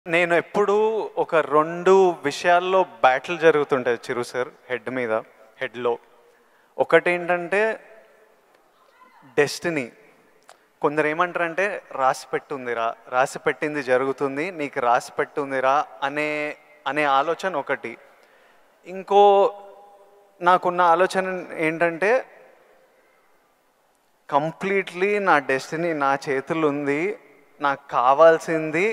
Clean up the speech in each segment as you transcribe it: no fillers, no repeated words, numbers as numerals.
నేను ఎప్పుడూ ఒక 2 విషయాల్లో బ్యాటిల్ జరుగుతుంటాయి చిరు సార్ హెడ్లో. ఒకటేంటంటే డెస్టినీ. కొందరు ఏమంటారంటే రాసి పెట్టుందిరా, రాసి పెట్టింది జరుగుతుంది, నీకు రాసి పెట్టుందిరా అనే ఆలోచన ఒకటి. ఇంకో నాకున్న ఆలోచన ఏంటంటే కంప్లీట్లీ నా డెస్టినీ నా చేతుల్లో ఉంది, నాకు కావాల్సింది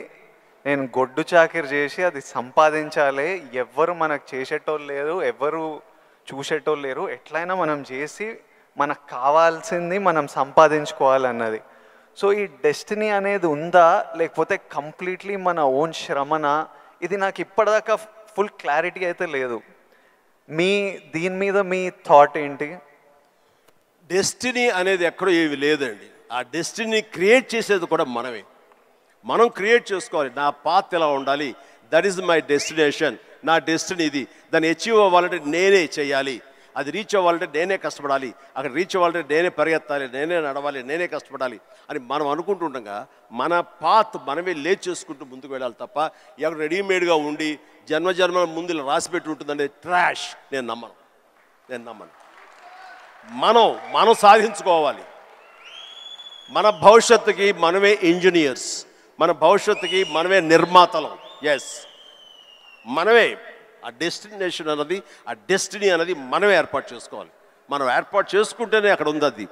నేను గొడ్డు చాకిరి చేసి అది సంపాదించాలి. ఎవ్వరు మనకు చేసేటోళ్ళు లేరు, ఎవ్వరు చూసేటోళ్ళు లేరు. ఎట్లయినా మనం చేసి మనకు కావాల్సింది మనం సంపాదించుకోవాలన్నది. సో ఈ డెస్టినీ అనేది ఉందా లేకపోతే కంప్లీట్లీ మన ఓన్ శ్రమన, ఇది నాకు ఇప్పటిదాకా ఫుల్ క్లారిటీ అయితే లేదు. దీని మీద మీ థాట్ ఏంటి? డెస్టినీ అనేది ఎక్కడో ఏవి లేదండి. ఆ డెస్టినీ క్రియేట్ చేసేది కూడా మనమే. మనం క్రియేట్ చేసుకోవాలి. నా పాత్ ఎలా ఉండాలి, దట్ ఈజ్ మై డెస్టినేషన్, నా డెస్టినీ ఇది. దాన్ని అచీవ్ అవ్వాలంటే నేనే చేయాలి, అది రీచ్ అవ్వాలంటే నేనే కష్టపడాలి, అక్కడ రీచ్ అవ్వాలంటే నేనే పరిగెత్తాలి, నేనే నడవాలి, నేనే కష్టపడాలి అని మనం అనుకుంటుండగా మన పాత్ మనమే లేచి చేసుకుంటూ ముందుకు వెళ్ళాలి తప్ప ఎక్కడ రెడీమేడ్గా ఉండి జన్మజన్మల ముందు రాసి పెట్టి ఉంటుందంటే ట్రాష్. నేను నమ్మను. మనం సాధించుకోవాలి. మన భవిష్యత్తుకి మనమే ఇంజనీర్స్, మన భవిష్యత్తుకి మనమే నిర్మాతలం. ఎస్, మనమే ఆ డెస్టినేషన్ అన్నది, ఆ డెస్టినీ అనేది మనమే ఏర్పాటు చేసుకోవాలి. మనం ఏర్పాటు చేసుకుంటేనే అక్కడ ఉంది అది.